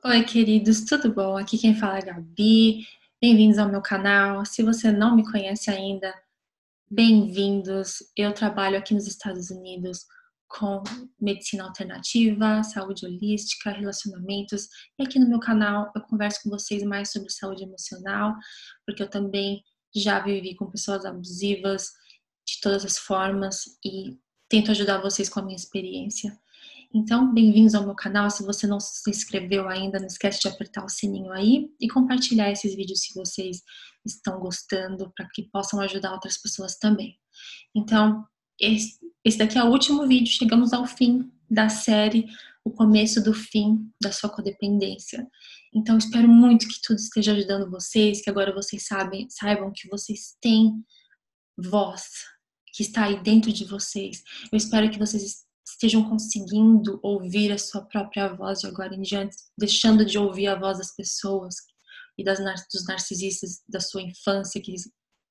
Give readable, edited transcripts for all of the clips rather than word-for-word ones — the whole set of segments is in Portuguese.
Oi, queridos, tudo bom? Aqui quem fala é a Gabi. Bem-vindos ao meu canal. Se você não me conhece ainda, bem-vindos. Eu trabalho aqui nos Estados Unidos com medicina alternativa, saúde holística, relacionamentos. E aqui no meu canal eu converso com vocês mais sobre saúde emocional, porque eu também já vivi com pessoas abusivas de todas as formas e tento ajudar vocês com a minha experiência. Então, bem-vindos ao meu canal. Se você não se inscreveu ainda, não esquece de apertar o sininho aí e compartilhar esses vídeos se vocês estão gostando, para que possam ajudar outras pessoas também. Então, esse daqui é o último vídeo. Chegamos ao fim da série, o começo do fim da sua codependência. Então, espero muito que tudo esteja ajudando vocês, que agora vocês saibam que vocês têm voz, que está aí dentro de vocês. Eu espero que vocês estejam conseguindo ouvir a sua própria voz de agora em diante, deixando de ouvir a voz das pessoas e dos narcisistas da sua infância que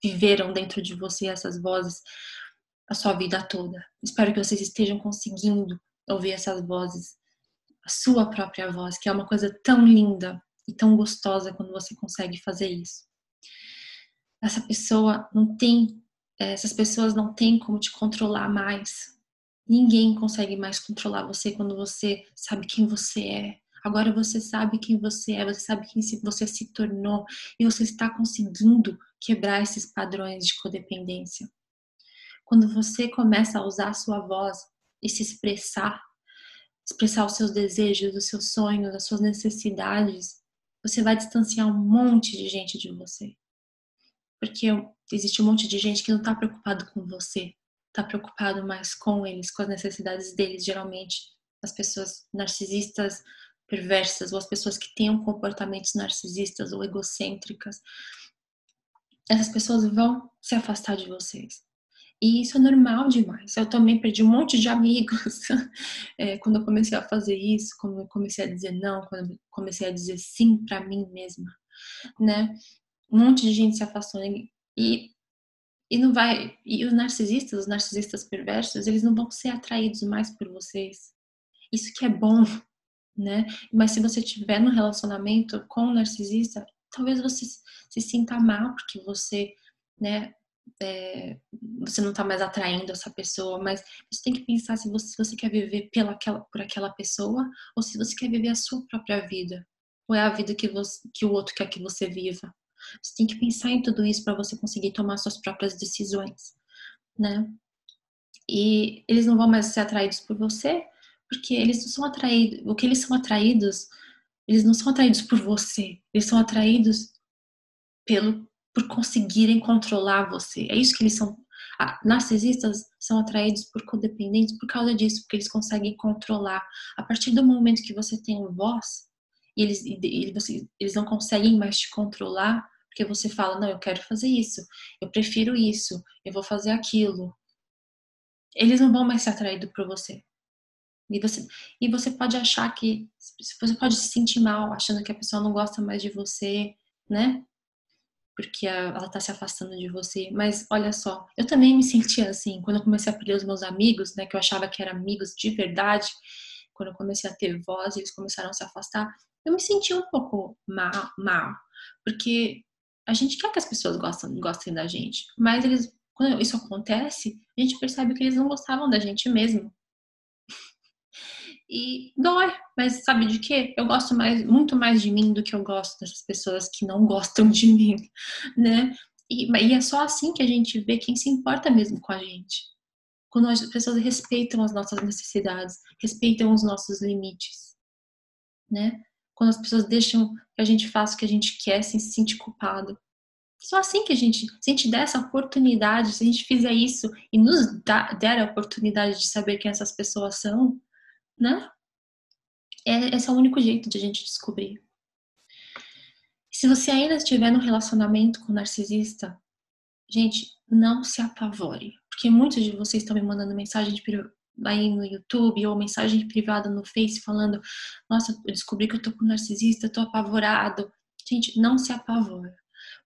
viveram dentro de você essas vozes a sua vida toda. Espero que vocês estejam conseguindo ouvir essas vozes, a sua própria voz, que é uma coisa tão linda e tão gostosa quando você consegue fazer isso. Essa pessoa não tem, essas pessoas não têm como te controlar mais. Ninguém consegue mais controlar você quando você sabe quem você é. Agora você sabe quem você é, você sabe quem você se tornou e você está conseguindo quebrar esses padrões de codependência. Quando você começa a usar a sua voz e se expressar os seus desejos, os seus sonhos, as suas necessidades, você vai distanciar um monte de gente de você. Porque existe um monte de gente que não está preocupado com você, está preocupado mais com eles, com as necessidades deles. Geralmente, as pessoas narcisistas, perversas, ou as pessoas que tenham comportamentos narcisistas ou egocêntricas, essas pessoas vão se afastar de vocês. E isso é normal demais. Eu também perdi um monte de amigos quando eu comecei a fazer isso, quando eu comecei a dizer não, quando eu comecei a dizer sim para mim mesma, né? Um monte de gente se afastou e não vai. E os narcisistas perversos, eles não vão ser atraídos mais por vocês. Isso que é bom, né? Mas se você tiver no relacionamento com um narcisista, talvez você se sinta mal porque você, né? Você não tá mais atraindo essa pessoa, mas você tem que pensar se você quer viver por aquela pessoa ou se você quer viver a sua própria vida. Ou é a vida que o outro quer que você viva. Você tem que pensar em tudo isso para você conseguir tomar suas próprias decisões, né? E eles não vão mais ser atraídos por você, porque eles não são atraídos. O que eles são atraídos, eles não são atraídos por você. Eles são atraídos por conseguirem controlar você. É isso que eles são. Narcisistas são atraídos por codependentes por causa disso, porque eles conseguem controlar. A partir do momento que você tem voz, eles não conseguem mais te controlar, porque você fala, não, eu quero fazer isso, eu prefiro isso, eu vou fazer aquilo. Eles não vão mais ser atraídos por você. E você pode achar que, você pode se sentir mal, achando que a pessoa não gosta mais de você, né? Porque ela tá se afastando de você. Mas olha só, eu também me sentia assim, quando eu comecei a perder os meus amigos, né, que eu achava que eram amigos de verdade, quando eu comecei a ter voz, eles começaram a se afastar, eu me senti um pouco mal, porque a gente quer que as pessoas gostem da gente, mas quando isso acontece, a gente percebe que eles não gostavam da gente mesmo. E dói, mas sabe de quê? Eu gosto muito mais de mim do que eu gosto dessas pessoas que não gostam de mim, né? E é só assim que a gente vê quem se importa mesmo com a gente. Quando as pessoas respeitam as nossas necessidades, respeitam os nossos limites, né? Quando as pessoas deixam que a gente faça o que a gente quer sem se sentir culpado. Só assim que se a gente der essa oportunidade, se a gente fizer isso e der a oportunidade de saber quem essas pessoas são, né? Esse é o único jeito de a gente descobrir. Se você ainda estiver num relacionamento com um narcisista, gente, não se apavore. Porque muitos de vocês estão me mandando mensagem aí no YouTube ou mensagem privada no Face falando: nossa, eu descobri que eu tô com um narcisista, eu tô apavorado. Gente, não se apavora.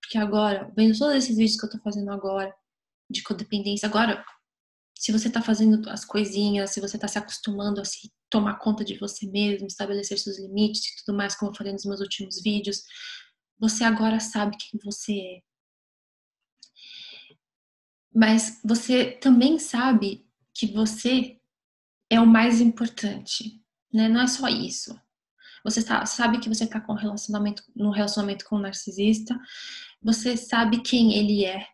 Porque agora, vendo todos esses vídeos que eu tô fazendo agora, de codependência, agora Se você tá fazendo as coisinhas, se você tá se acostumando a se tomar conta de você mesmo, estabelecer seus limites e tudo mais, como eu falei nos meus últimos vídeos, você agora sabe quem você é. Mas você também sabe que você é o mais importante, né? Não é só isso. Você sabe que você está num relacionamento com um narcisista, você sabe quem ele é,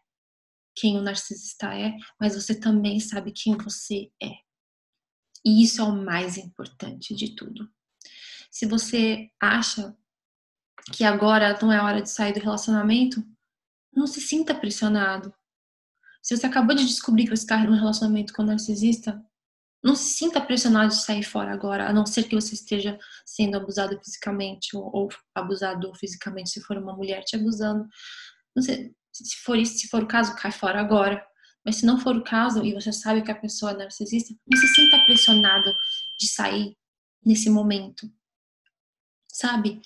quem o narcisista é, mas você também sabe quem você é. E isso é o mais importante de tudo. Se você acha que agora não é hora de sair do relacionamento, não se sinta pressionado. Se você acabou de descobrir que você está num relacionamento com um narcisista, não se sinta pressionado de sair fora agora, a não ser que você esteja sendo abusado fisicamente ou abusado fisicamente, se for uma mulher te abusando. Não sei, se for isso, se for o caso, cai fora agora. Mas se não for o caso e você sabe que a pessoa é narcisista, não se sinta pressionado de sair nesse momento, sabe?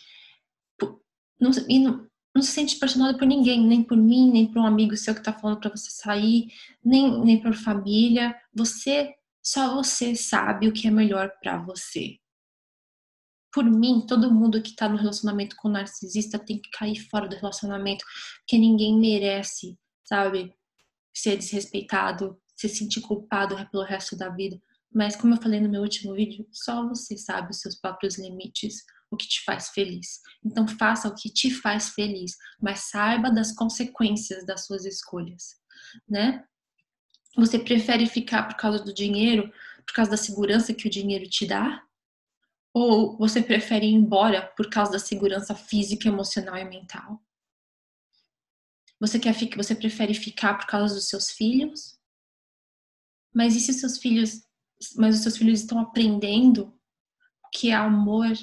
Não, e não se sente pressionado por ninguém, nem por mim, nem por um amigo seu que tá falando pra você sair, nem por família. Só você sabe o que é melhor pra você. Por mim, todo mundo que tá no relacionamento com narcisista tem que cair fora do relacionamento, porque ninguém merece, sabe, ser desrespeitado, se sentir culpado pelo resto da vida. Mas como eu falei no meu último vídeo, só você sabe os seus próprios limites, o que te faz feliz. Então faça o que te faz feliz, mas saiba das consequências das suas escolhas, né? Você prefere ficar por causa do dinheiro, por causa da segurança que o dinheiro te dá? Ou você prefere ir embora por causa da segurança física, emocional e mental? Você prefere ficar por causa dos seus filhos? Mas e se os seus filhos estão aprendendo que é amor,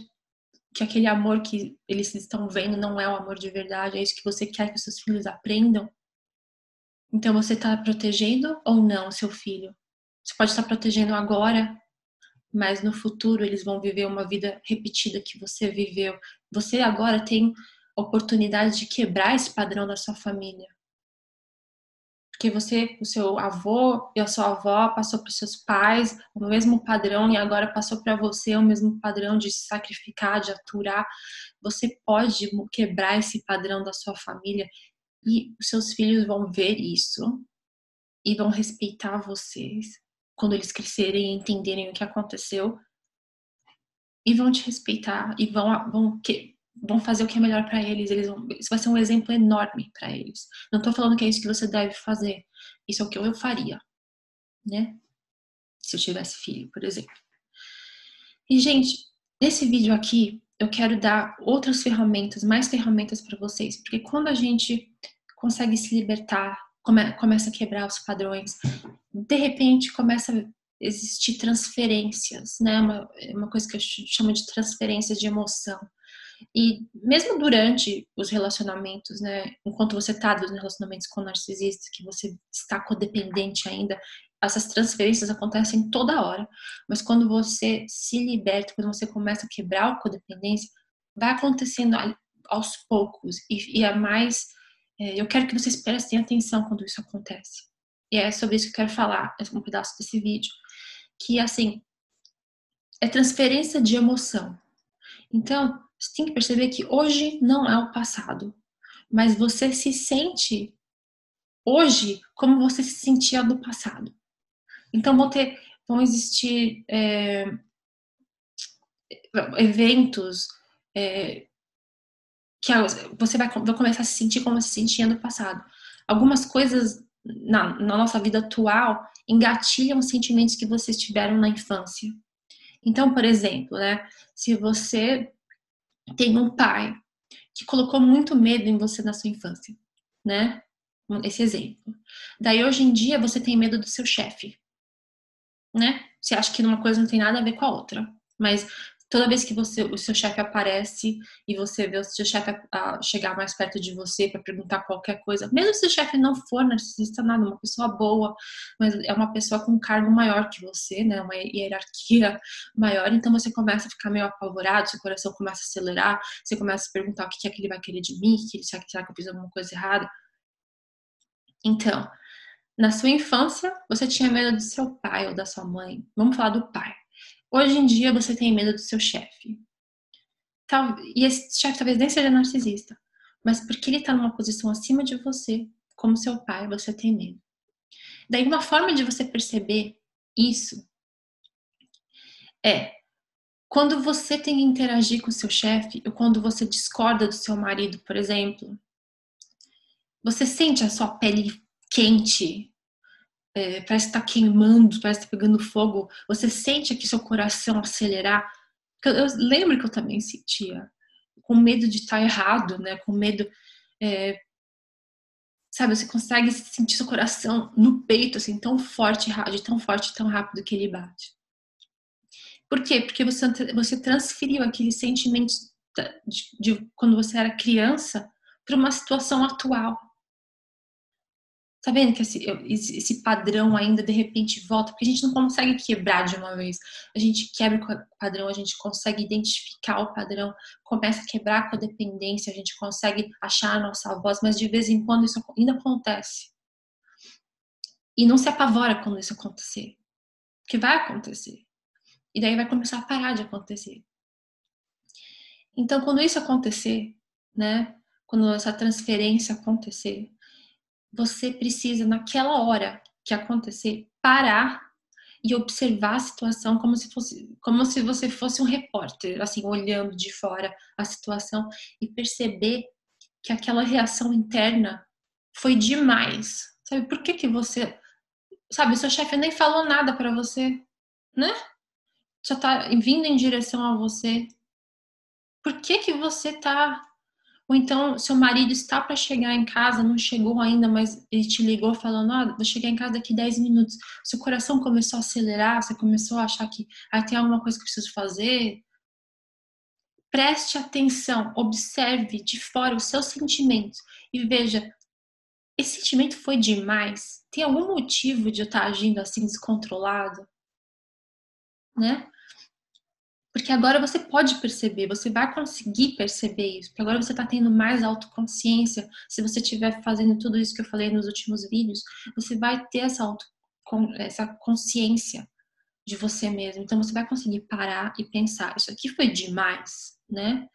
que aquele amor que eles estão vendo não é o amor de verdade, é isso que você quer que os seus filhos aprendam? Então você está protegendo ou não o seu filho? Você pode estar protegendo agora, mas no futuro eles vão viver uma vida repetida que você viveu. Você agora tem oportunidade de quebrar esse padrão da sua família. Porque você, o seu avô e a sua avó passou para os seus pais o mesmo padrão e agora passou para você o mesmo padrão de se sacrificar, de aturar. Você pode quebrar esse padrão da sua família e os seus filhos vão ver isso e vão respeitar vocês quando eles crescerem e entenderem o que aconteceu e vão te respeitar e vão fazer o que é melhor para eles. Isso vai ser um exemplo enorme para eles. Não tô falando que é isso que você deve fazer. Isso é o que eu faria, né? Se eu tivesse filho, por exemplo. E, gente, nesse vídeo aqui, eu quero dar outras ferramentas, mais ferramentas para vocês, porque quando a gente consegue se libertar, começa a quebrar os padrões, de repente começa a existir transferências, né? Uma coisa que eu chamo de transferência de emoção. E mesmo durante os relacionamentos, né, enquanto você está nos relacionamentos com narcisistas, que você está codependente ainda, essas transferências acontecem toda hora. Mas quando você se liberta, quando você começa a quebrar a codependência, vai acontecendo aos poucos. E é mais. Eu quero que vocês prestem atenção quando isso acontece. E é sobre isso que eu quero falar, um pedaço desse vídeo. Que, assim, é transferência de emoção. Então, você tem que perceber que hoje não é o passado, mas você se sente hoje como você se sentia no passado. Então, vão existir eventos que você vai começar a se sentir como se sentia no passado. Algumas coisas na nossa vida atual engatilham sentimentos que vocês tiveram na infância. Então, por exemplo, né, se você tem um pai que colocou muito medo em você na sua infância, né? Esse exemplo. Daí hoje em dia você tem medo do seu chefe, né? Você acha que uma coisa não tem nada a ver com a outra, mas toda vez que o seu chefe aparece e você vê o seu chefe chegar mais perto de você para perguntar qualquer coisa, mesmo se o chefe não for narcisista, nada, uma pessoa boa, mas é uma pessoa com um cargo maior que você, né? Uma hierarquia maior, então você começa a ficar meio apavorado, seu coração começa a acelerar, você começa a se perguntar o que é que ele vai querer de mim, será que eu fiz alguma coisa errada? Então, Na sua infância, você tinha medo do seu pai ou da sua mãe. Vamos falar do pai. Hoje em dia, você tem medo do seu chefe. E esse chefe talvez nem seja narcisista, mas porque ele está numa posição acima de você, como seu pai, você tem medo. Daí, uma forma de você perceber isso é quando você tem que interagir com o seu chefe, ou quando você discorda do seu marido, por exemplo, você sente a sua pele quente, parece que tá queimando, parece que tá pegando fogo, você sente aqui seu coração acelerar. Eu lembro que eu também sentia, com medo de estar errado, né? Com medo, sabe? Você consegue sentir seu coração no peito, assim, tão forte, tão forte, tão rápido que ele bate. Por quê? Porque você transferiu aqueles sentimentos de quando você era criança para uma situação atual. Tá vendo que esse padrão ainda de repente volta? Porque a gente não consegue quebrar de uma vez. A gente quebra o padrão, a gente consegue identificar o padrão, começa a quebrar com a dependência, a gente consegue achar a nossa voz, mas de vez em quando isso ainda acontece. E não se apavora quando isso acontecer. Porque vai acontecer. E daí vai começar a parar de acontecer. Então, quando isso acontecer, né? Quando essa transferência acontecer, você precisa, naquela hora que acontecer, parar e observar a situação como se você fosse um repórter, assim, olhando de fora a situação e perceber que aquela reação interna foi demais. Sabe por que você, sabe, seu chefe nem falou nada para você, né? Só tá vindo em direção a você. Por que você tá. Ou então, seu marido está para chegar em casa, não chegou ainda, mas ele te ligou falando: ah, vou chegar em casa daqui 10 minutos. Seu coração começou a acelerar, você começou a achar que tem alguma coisa que eu preciso fazer. Preste atenção, observe de fora os seus sentimentos e veja: esse sentimento foi demais? Tem algum motivo de eu estar agindo assim descontrolado? Né? Porque agora você pode perceber, você vai conseguir perceber isso, porque agora você está tendo mais autoconsciência. Se você estiver fazendo tudo isso que eu falei nos últimos vídeos, você vai ter essa consciência de você mesmo. Então você vai conseguir parar e pensar, isso aqui foi demais, né?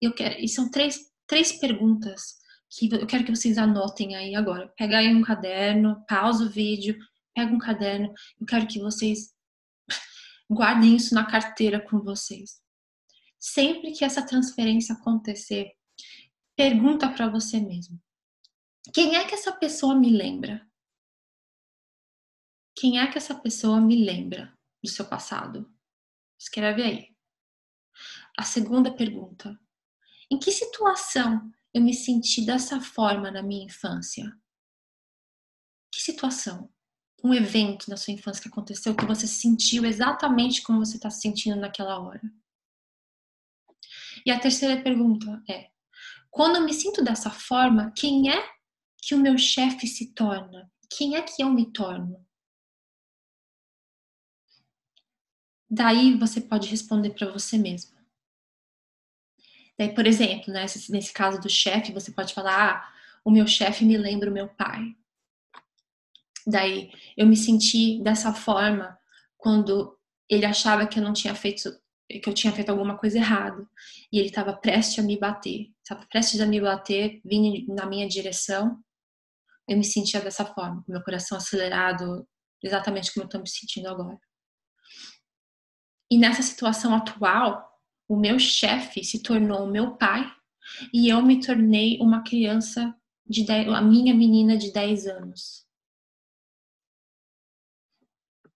E são três perguntas que eu quero que vocês anotem aí agora. Pega aí um caderno, pausa o vídeo, pega um caderno, eu quero que vocês guardem isso na carteira com vocês. Sempre que essa transferência acontecer, pergunta para você mesmo: quem é que essa pessoa me lembra? Quem é que essa pessoa me lembra do seu passado? Escreve aí. A segunda pergunta: em que situação eu me senti dessa forma na minha infância? Que situação? Um evento na sua infância que aconteceu que você sentiu exatamente como você está se sentindo naquela hora? E a terceira pergunta é: quando eu me sinto dessa forma, quem é que o meu chefe se torna? Quem é que eu me torno? Daí você pode responder para você mesmo. Daí, por exemplo, né, nesse caso do chefe, você pode falar: ah, o meu chefe me lembra o meu pai. Daí, eu me senti dessa forma quando ele achava que eu tinha feito alguma coisa errada e ele estava prestes a me bater, vindo na minha direção. Eu me sentia dessa forma, com meu coração acelerado, exatamente como eu estou me sentindo agora. E nessa situação atual, o meu chefe se tornou o meu pai e eu me tornei uma criança a minha menina de 10 anos.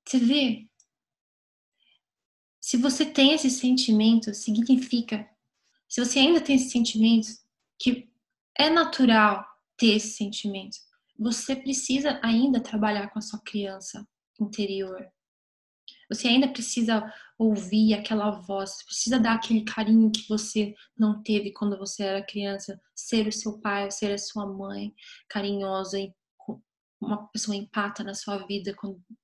Você vê? Se você tem esse sentimento, significa, se você ainda tem esse sentimento, que é natural ter esse sentimento, você precisa ainda trabalhar com a sua criança interior. Você ainda precisa ouvir aquela voz, precisa dar aquele carinho que você não teve quando você era criança, ser o seu pai, ser a sua mãe, carinhosa, uma pessoa empata na sua vida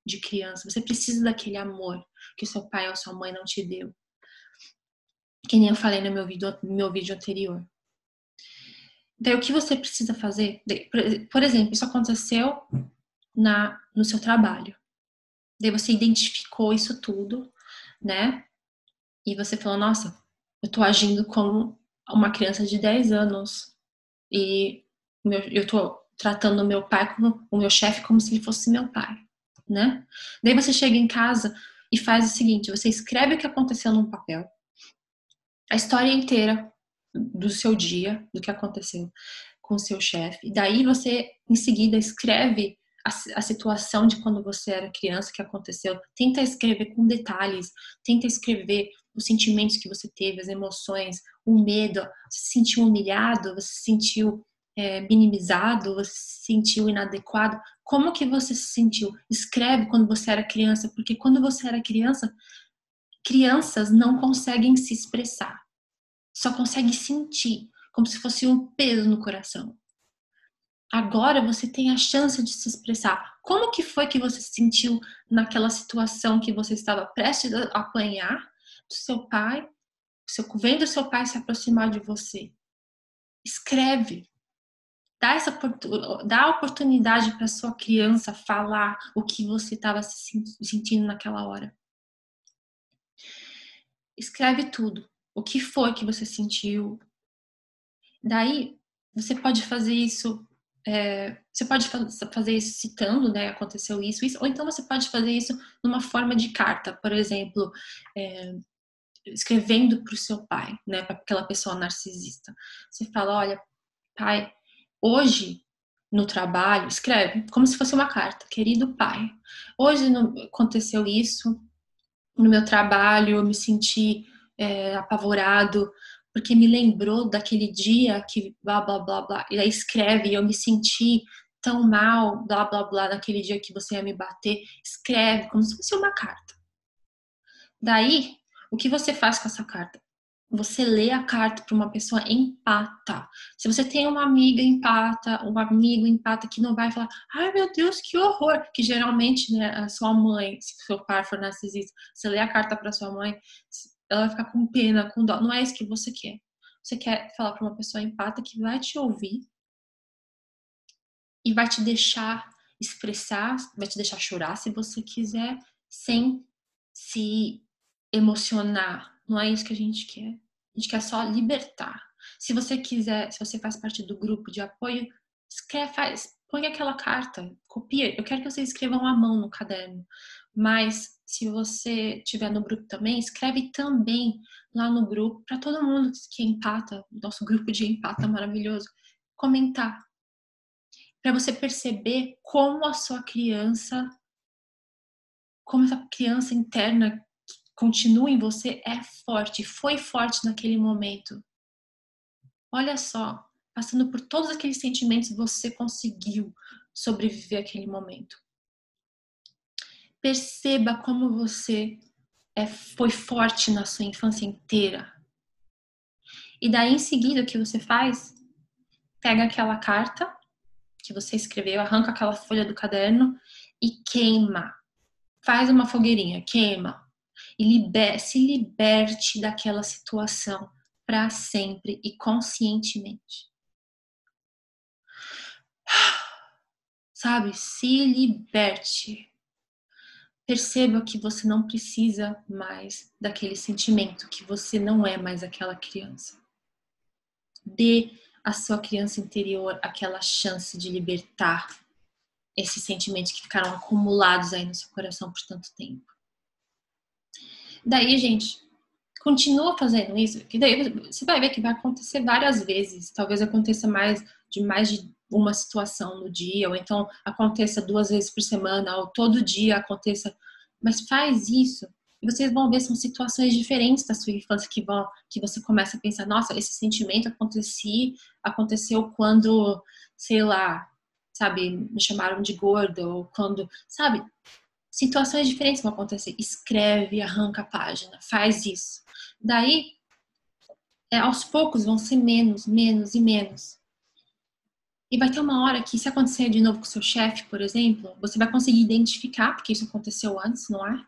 de criança. Você precisa daquele amor que o seu pai ou sua mãe não te deu. Que nem eu falei no meu vídeo anterior. Daí o que você precisa fazer? Por exemplo, isso aconteceu no seu trabalho. Daí você identificou isso tudo, né? E você falou, nossa, eu tô agindo como uma criança de 10 anos. E eu tô tratando o meu pai como o meu chefe como se ele fosse meu pai, né? Daí você chega em casa e faz o seguinte, você escreve o que aconteceu num papel, a história inteira do seu dia, do que aconteceu com o seu chefe. Daí você, em seguida, escreve a situação de quando você era criança, que aconteceu. Tenta escrever com detalhes, tenta escrever os sentimentos que você teve, as emoções, o medo. Você se sentiu humilhado? Você se sentiu minimizado? Você se sentiu inadequado? Como que você se sentiu? Escreve quando você era criança, porque quando você era criança, crianças não conseguem se expressar, só conseguem sentir, como se fosse um peso no coração. Agora você tem a chance de se expressar. Como que foi que você se sentiu naquela situação que você estava prestes a apanhar do seu pai, vendo seu pai se aproximar de você? Escreve. Dá a oportunidade para sua criança falar o que você estava sentindo naquela hora. Escreve tudo. O que foi que você sentiu? Daí, você pode fazer isso, você pode fazer isso citando, né, aconteceu isso, ou então você pode fazer isso numa forma de carta, por exemplo, escrevendo para o seu pai, né, para aquela pessoa narcisista. Você fala, olha, pai, hoje no trabalho, escreve como se fosse uma carta, querido pai, hoje aconteceu isso, no meu trabalho, eu me senti apavorado, porque me lembrou daquele dia que blá, blá, blá, blá. E aí escreve, eu me senti tão mal, blá, blá, blá, naquele dia que você ia me bater. Escreve, como se fosse uma carta. Daí, o que você faz com essa carta? Você lê a carta para uma pessoa empata. Se você tem uma amiga empata, um amigo empata que não vai falar, ai meu Deus, que horror, que geralmente, né, a sua mãe, se seu pai for narcisista, você lê a carta para sua mãe, ela vai ficar com pena, com dó. Não é isso que você quer. Você quer falar para uma pessoa empata que vai te ouvir e vai te deixar expressar, vai te deixar chorar se você quiser, sem se emocionar. Não é isso que a gente quer. A gente quer só libertar. Se você quiser, se você faz parte do grupo de apoio, põe aquela carta, copia. Eu quero que vocês escrevam à mão no caderno. Mas se você estiver no grupo também, escreve também lá no grupo para todo mundo que empata, nosso grupo de empata maravilhoso, comentar para você perceber como a sua criança, como essa criança interna que continua em você é forte, foi forte naquele momento. Olha só, passando por todos aqueles sentimentos, você conseguiu sobreviver àquele momento. Perceba como você foi forte na sua infância inteira. E daí, em seguida, o que você faz? Pega aquela carta que você escreveu, arranca aquela folha do caderno e queima. Faz uma fogueirinha, queima. E se liberte daquela situação para sempre e conscientemente. Sabe? Se liberte. Perceba que você não precisa mais daquele sentimento, que você não é mais aquela criança. Dê à sua criança interior aquela chance de libertar esses sentimentos que ficaram acumulados aí no seu coração por tanto tempo. Daí, gente, continua fazendo isso, que daí você vai ver que vai acontecer várias vezes. Talvez aconteça mais de uma situação no dia, ou então aconteça 2 vezes por semana, ou todo dia aconteça. Mas faz isso e vocês vão ver, são situações diferentes da sua infância que você começa a pensar, nossa, esse sentimento aconteceu quando, sei lá, sabe, me chamaram de gorda, ou quando, sabe, situações diferentes vão acontecer. Escreve, arranca a página, faz isso. Daí, aos poucos vão ser menos, menos e menos. E vai ter uma hora que, se acontecer de novo com o seu chefe, por exemplo, você vai conseguir identificar, porque isso aconteceu antes, não é?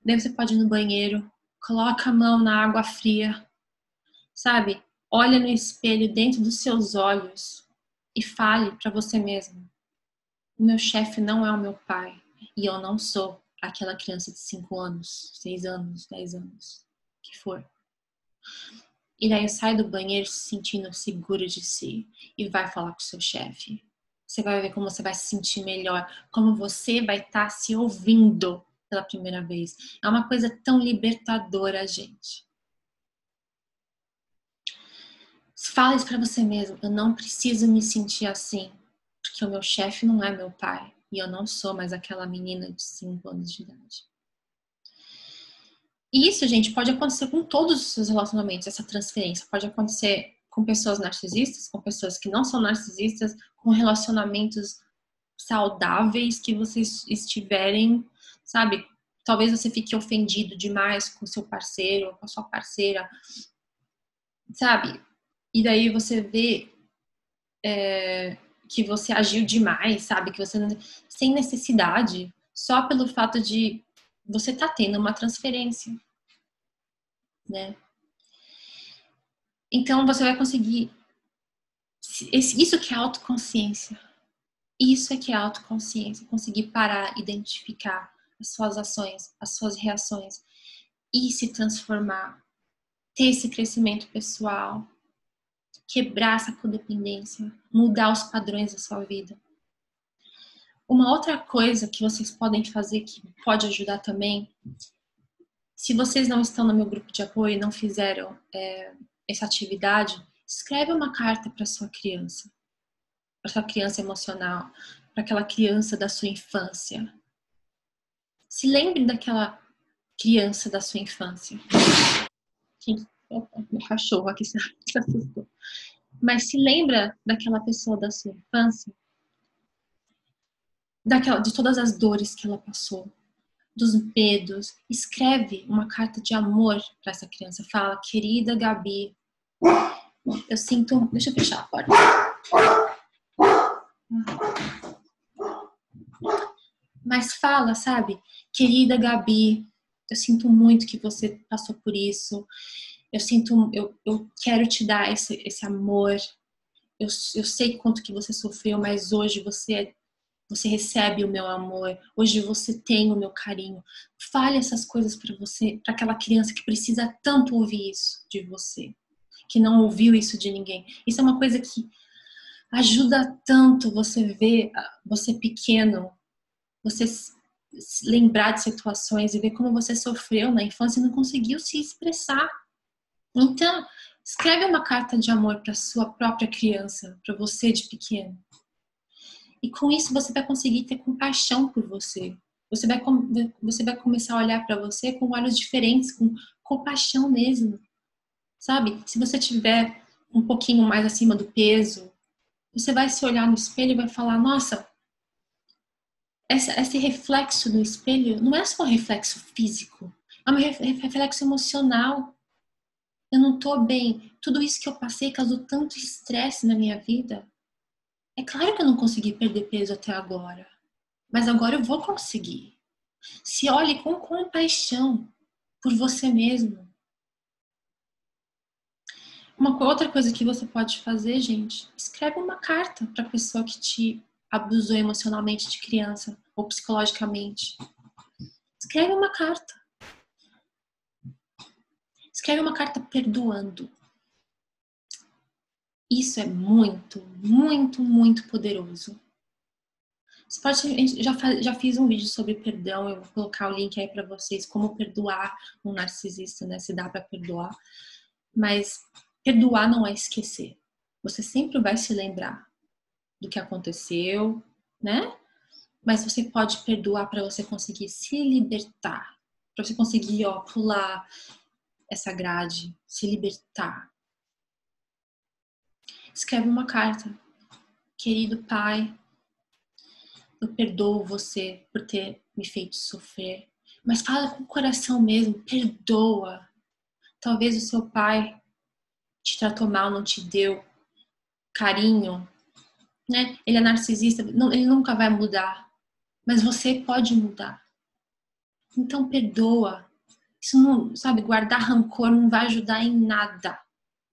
Daí você pode ir no banheiro, coloca a mão na água fria, sabe? Olha no espelho dentro dos seus olhos e fale para você mesmo: O meu chefe não é o meu pai. E eu não sou aquela criança de 5 anos, 6 anos, 10 anos, que for. E daí sai do banheiro se sentindo seguro de si e vai falar com o seu chefe. Você vai ver como você vai se sentir melhor, como você vai estar se ouvindo pela primeira vez. É uma coisa tão libertadora, gente. Fala isso pra você mesmo. Eu não preciso me sentir assim, porque o meu chefe não é meu pai. E eu não sou mais aquela menina de 5 anos de idade. E isso, gente, pode acontecer com todos os seus relacionamentos, essa transferência. Pode acontecer com pessoas narcisistas, com pessoas que não são narcisistas, com relacionamentos saudáveis que vocês estiverem, sabe? Talvez você fique ofendido demais com seu parceiro ou com a sua parceira, sabe? E daí você vê que você agiu demais, sabe? Que você sem necessidade, só pelo fato de você tá tendo uma transferência, né? Então você vai conseguir. Isso que é autoconsciência. Isso é que é autoconsciência. Conseguir parar, identificar as suas ações, as suas reações e se transformar. Ter esse crescimento pessoal. Quebrar essa codependência. Mudar os padrões da sua vida. Uma outra coisa que vocês podem fazer que pode ajudar também, se vocês não estão no meu grupo de apoio e não fizeram essa atividade, escreve uma carta para sua criança emocional, para aquela criança da sua infância. Se lembre daquela criança da sua infância. Opa, meu cachorro aqui se assustou. Mas se lembra daquela pessoa da sua infância, de todas as dores que ela passou, dos medos. Escreve uma carta de amor para essa criança. Fala, querida Gabi, eu sinto. Deixa eu fechar a porta. Mas fala, sabe? Querida Gabi, eu sinto muito que você passou por isso. Eu quero te dar esse amor. Eu sei quanto que você sofreu, mas hoje você recebe o meu amor. Hoje você tem o meu carinho. Fale essas coisas para você, para aquela criança que precisa tanto ouvir isso de você, que não ouviu isso de ninguém. Isso é uma coisa que ajuda tanto você ver você pequeno, você se lembrar de situações e ver como você sofreu na infância e não conseguiu se expressar. Então, escreve uma carta de amor para sua própria criança, para você de pequeno. E com isso você vai conseguir ter compaixão por você. Você vai começar a olhar para você com olhos diferentes, com compaixão mesmo. Sabe? Se você tiver um pouquinho mais acima do peso, você vai se olhar no espelho e vai falar, nossa, esse reflexo do espelho não é só um reflexo físico, é um reflexo emocional. Eu não tô bem. Tudo isso que eu passei causou tanto estresse na minha vida. É claro que eu não consegui perder peso até agora, mas agora eu vou conseguir. Se olhe com compaixão por você mesmo. Uma outra coisa que você pode fazer, gente, escreve uma carta para a pessoa que te abusou emocionalmente de criança ou psicologicamente. Escreve uma carta. Escreve uma carta perdoando. Isso é muito, muito, muito poderoso. Você pode, já fiz um vídeo sobre perdão, eu vou colocar o link aí para vocês, como perdoar um narcisista, né? Se dá para perdoar. Mas perdoar não é esquecer. Você sempre vai se lembrar do que aconteceu, né? Mas você pode perdoar para você conseguir se libertar, para você conseguir, pular essa grade, se libertar. Escreve uma carta. Querido pai, eu perdoo você por ter me feito sofrer. Mas fala com o coração mesmo, perdoa. Talvez o seu pai te tratou mal, não te deu carinho, né? Ele é narcisista, ele nunca vai mudar. Mas você pode mudar. Então perdoa. Isso não, sabe, guardar rancor não vai ajudar em nada.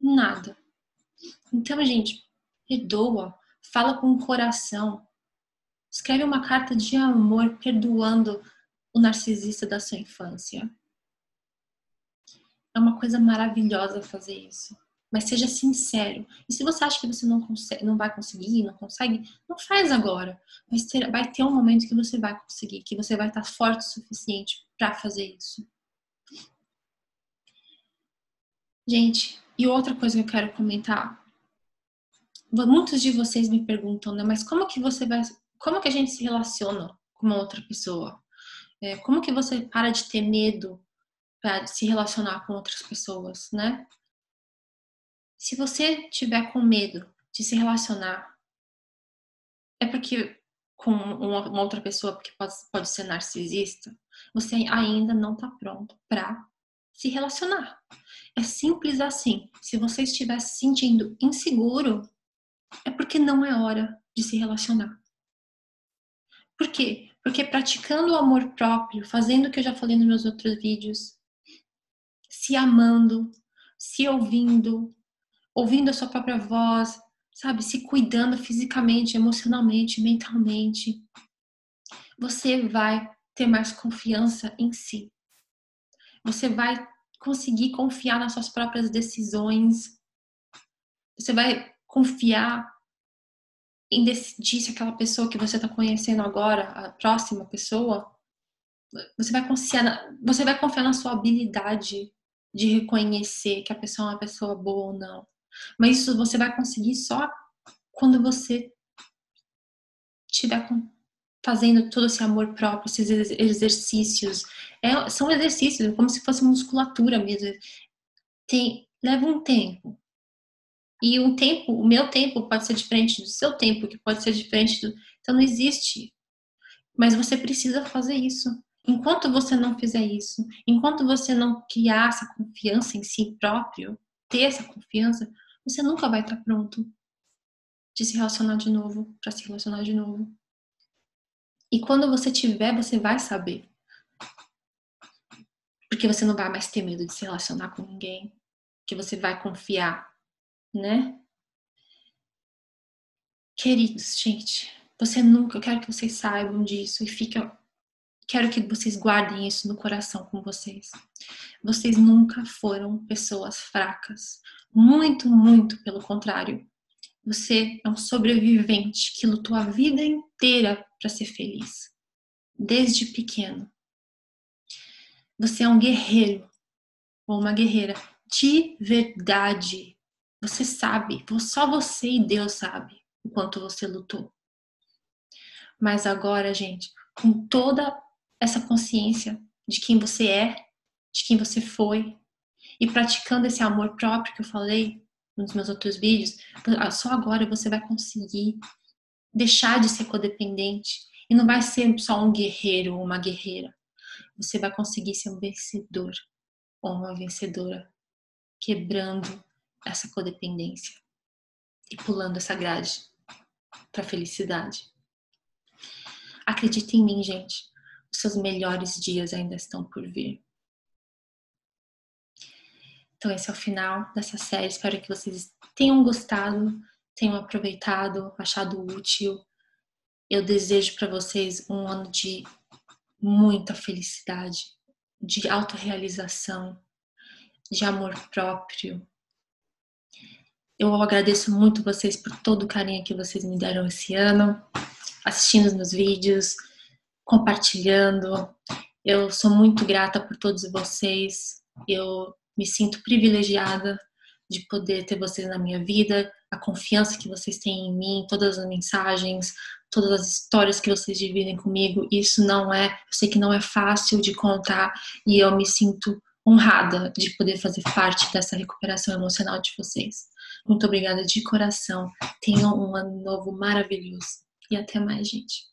Nada. Então, gente, perdoa. Fala com o coração. Escreve uma carta de amor perdoando o narcisista da sua infância. É uma coisa maravilhosa fazer isso. Mas seja sincero. E se você acha que você não consegue, não vai conseguir, não consegue, não faz agora. Vai ter um momento que você vai conseguir, que você vai estar forte o suficiente para fazer isso. Gente, e outra coisa que eu quero comentar. Muitos de vocês me perguntam, né? Mas como que a gente se relaciona com uma outra pessoa? Como que você para de ter medo para se relacionar com outras pessoas, né? Se você tiver com medo de se relacionar, é porque com uma outra pessoa, porque pode ser narcisista, você ainda não está pronto para se relacionar. É simples assim. Se você estiver se sentindo inseguro, é porque não é hora de se relacionar. Por quê? Porque praticando o amor próprio, fazendo o que eu já falei nos meus outros vídeos, se amando, se ouvindo a sua própria voz, sabe? Se cuidando fisicamente, emocionalmente, mentalmente, você vai ter mais confiança em si. Você vai conseguir confiar nas suas próprias decisões. Você vai confiar em decidir se aquela pessoa que você está conhecendo agora, a próxima pessoa, você vai confiar na sua habilidade de reconhecer que a pessoa é uma pessoa boa ou não. Mas isso você vai conseguir só quando você estiver fazendo todo esse amor próprio, esses exercícios. São exercícios, como se fosse musculatura mesmo. Leva um tempo. E o meu tempo pode ser diferente do seu tempo, que pode ser diferente do. Então não existe. Mas você precisa fazer isso. Enquanto você não fizer isso, enquanto você não criar essa confiança em si próprio, ter essa confiança, você nunca vai estar pronto de se relacionar de novo, para se relacionar de novo. E quando você tiver, você vai saber. Porque você não vai mais ter medo de se relacionar com ninguém, que você vai confiar, né? Queridos, gente, eu quero que vocês saibam disso e quero que vocês guardem isso no coração com vocês. Vocês nunca foram pessoas fracas. Muito, muito pelo contrário. Você é um sobrevivente que lutou a vida inteira para ser feliz. Desde pequeno. Você é um guerreiro ou uma guerreira de verdade. Você sabe, só você e Deus sabe o quanto você lutou. Mas agora, gente, com toda essa consciência de quem você é, de quem você foi, e praticando esse amor próprio que eu falei nos meus outros vídeos, só agora você vai conseguir deixar de ser codependente e não vai ser só um guerreiro ou uma guerreira. Você vai conseguir ser um vencedor ou uma vencedora, quebrando essa codependência e pulando essa grade para a felicidade. Acredite em mim, gente. Os seus melhores dias ainda estão por vir. Então esse é o final dessa série. Espero que vocês tenham gostado, tenham aproveitado, achado útil. Eu desejo para vocês um ano de muita felicidade, de autorrealização, de amor próprio. Eu agradeço muito vocês por todo o carinho que vocês me deram esse ano, assistindo os meus vídeos, compartilhando. Eu sou muito grata por todos vocês. Eu me sinto privilegiada de poder ter vocês na minha vida, a confiança que vocês têm em mim, todas as mensagens, todas as histórias que vocês dividem comigo. Isso eu sei que não é fácil de contar e eu me sinto honrada de poder fazer parte dessa recuperação emocional de vocês. Muito obrigada de coração. Tenham um ano novo maravilhoso. E até mais, gente.